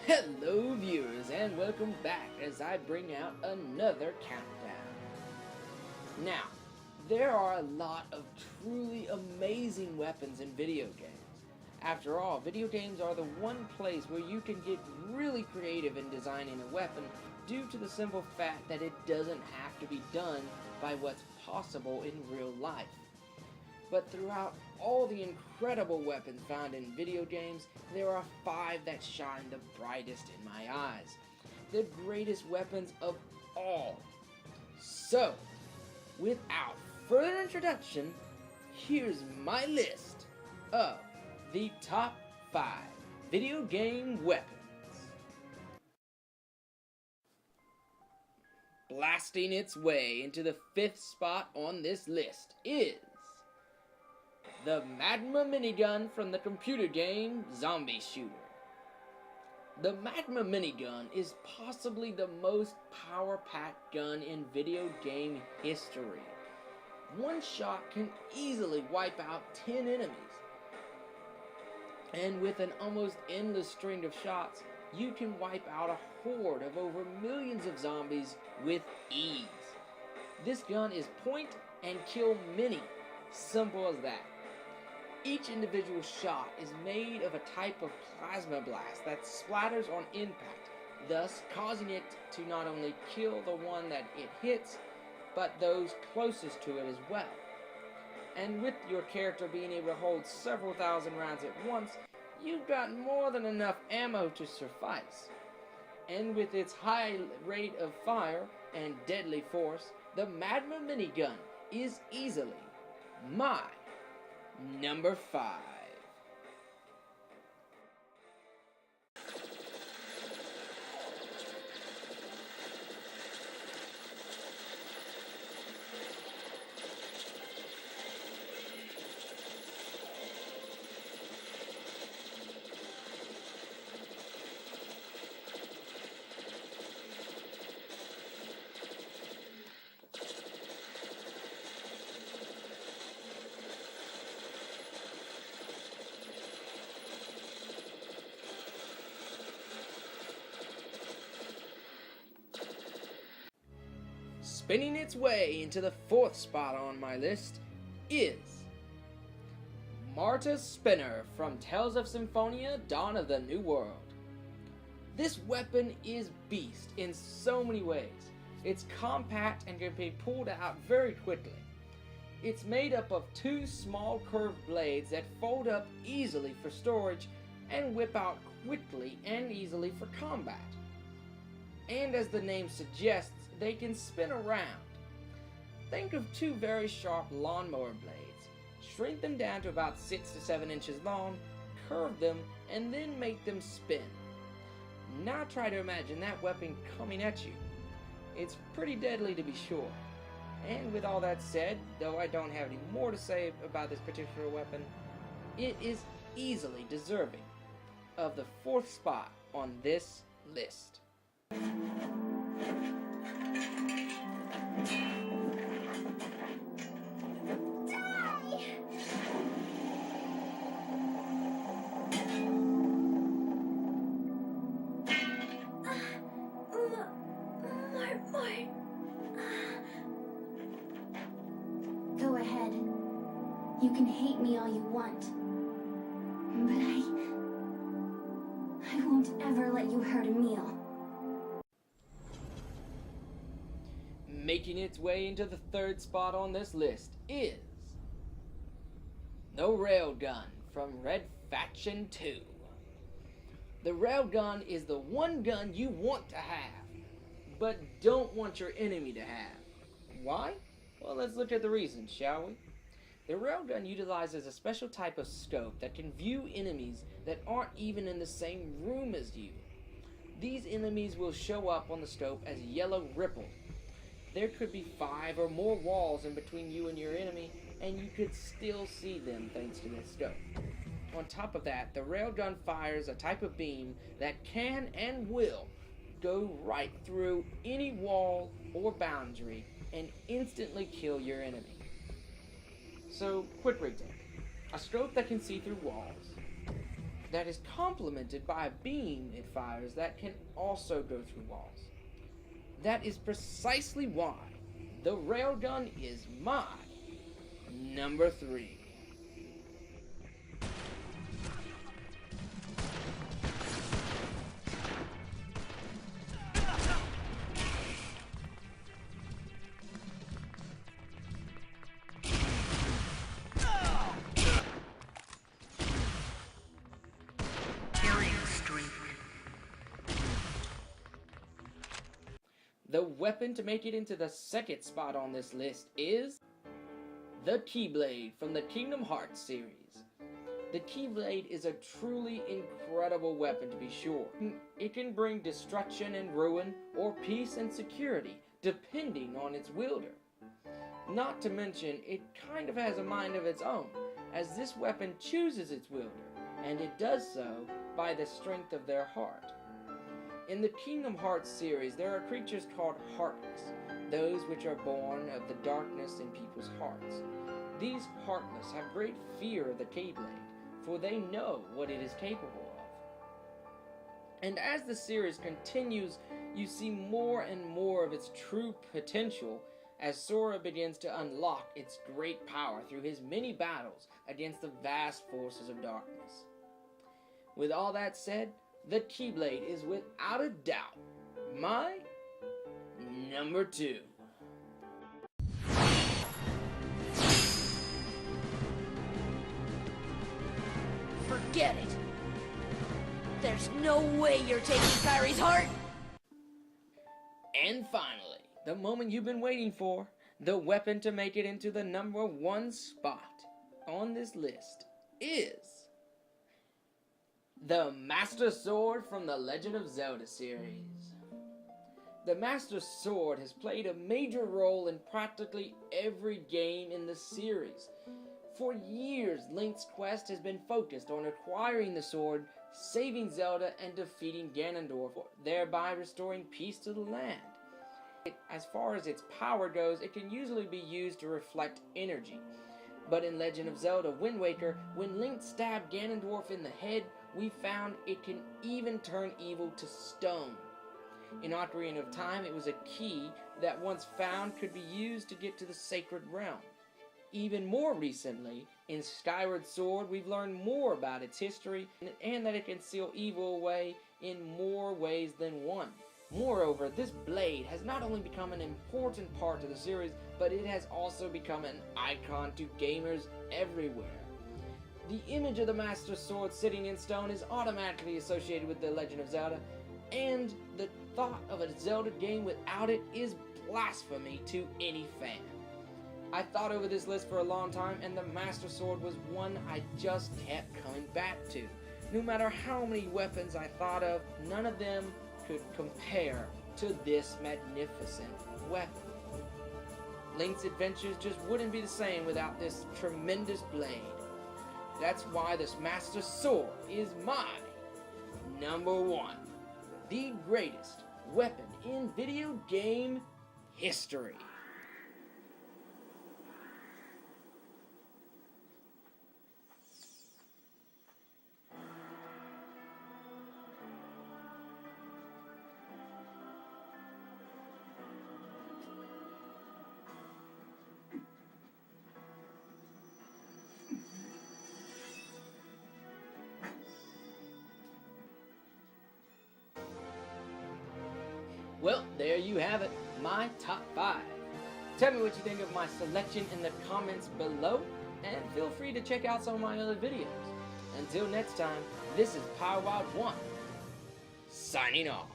Hello viewers and welcome back as I bring out another countdown. Now, there are a lot of truly amazing weapons in video games. After all, video games are the one place where you can get really creative in designing a weapon due to the simple fact that it doesn't have to be done by what's possible in real life. But throughout all the incredible weapons found in video games, there are 5 that shine the brightest in my eyes. The greatest weapons of all. So, without further introduction, here's my list of the top 5 video game weapons. Blasting its way into the 5th spot on this list is the Magma Minigun from the computer game Zombie Shooter. The Magma Minigun is possibly the most power-packed gun in video game history. One shot can easily wipe out 10 enemies. And with an almost endless string of shots, you can wipe out a horde of over millions of zombies with ease. This gun is point and kill mini. Simple as that. Each individual shot is made of a type of plasma blast that splatters on impact, thus causing it to not only kill the one that it hits, but those closest to it as well. And with your character being able to hold several thousand rounds at once, you've got more than enough ammo to suffice. And with its high rate of fire and deadly force, the Magma Minigun is easily my number 5. Spinning its way into the 4th spot on my list is Marta Spinner from Tales of Symphonia: Dawn of the New World. This weapon is beast in so many ways. It's compact and can be pulled out very quickly. It's made up of 2 small curved blades that fold up easily for storage and whip out quickly and easily for combat. And as the name suggests, they can spin around. Think of 2 very sharp lawnmower blades. Shrink them down to about 6 to 7 inches long, curve them, and then make them spin. Now try to imagine that weapon coming at you. It's pretty deadly to be sure. And with all that said, though I don't have any more to say about this particular weapon, it is easily deserving of the 4th spot on this list. Go ahead. You can hate me all you want. But I won't ever let you hurt Emil. Making its way into the 3rd spot on this list is the Railgun from Red Faction 2. The Railgun is the one gun you want to have, but don't want your enemy to have. Why? Well, let's look at the reasons, shall we? The Railgun utilizes a special type of scope that can view enemies that aren't even in the same room as you. These enemies will show up on the scope as yellow ripples. There could be 5 or more walls in between you and your enemy, and you could still see them thanks to this scope. On top of that, the Railgun fires a type of beam that can and will go right through any wall or boundary and instantly kill your enemy. So, quick recap. A scope that can see through walls, that is complemented by a beam it fires that can also go through walls. That is precisely why the railgun is my number 3. The weapon to make it into the second spot on this list is the Keyblade from the Kingdom Hearts series. The Keyblade is a truly incredible weapon, to be sure. It can bring destruction and ruin, or peace and security, depending on its wielder. Not to mention, it kind of has a mind of its own, as this weapon chooses its wielder, and it does so by the strength of their heart. In the Kingdom Hearts series, there are creatures called Heartless, those which are born of the darkness in people's hearts. These Heartless have great fear of the Keyblade, for they know what it is capable of. And as the series continues, you see more and more of its true potential as Sora begins to unlock its great power through his many battles against the vast forces of darkness. With all that said, the Keyblade is without a doubt my number 2. Forget it. There's no way you're taking Kairi's heart. And finally, the moment you've been waiting for, the weapon to make it into the number 1 spot on this list is the Master Sword from the Legend of Zelda series. The Master Sword has played a major role in practically every game in the series. For years, Link's quest has been focused on acquiring the sword, saving Zelda, and defeating Ganondorf, thereby restoring peace to the land. As far as its power goes, it can usually be used to reflect energy. But in Legend of Zelda Wind Waker, when Link stabbed Ganondorf in the head, we found it can even turn evil to stone. In Ocarina of Time, it was a key that once found could be used to get to the Sacred Realm. Even more recently, in Skyward Sword, we've learned more about its history and that it can seal evil away in more ways than one. Moreover, this blade has not only become an important part of the series, but it has also become an icon to gamers everywhere. The image of the Master Sword sitting in stone is automatically associated with The Legend of Zelda, and the thought of a Zelda game without it is blasphemy to any fan. I thought over this list for a long time, and the Master Sword was one I just kept coming back to. No matter how many weapons I thought of, none of them could compare to this magnificent weapon. Link's adventures just wouldn't be the same without this tremendous blade. That's why this Master Sword is my number 1. The greatest weapon in video game history. Well, there you have it, my top 5. Tell me what you think of my selection in the comments below, and feel free to check out some of my other videos. Until next time, this is PowerWild1, signing off.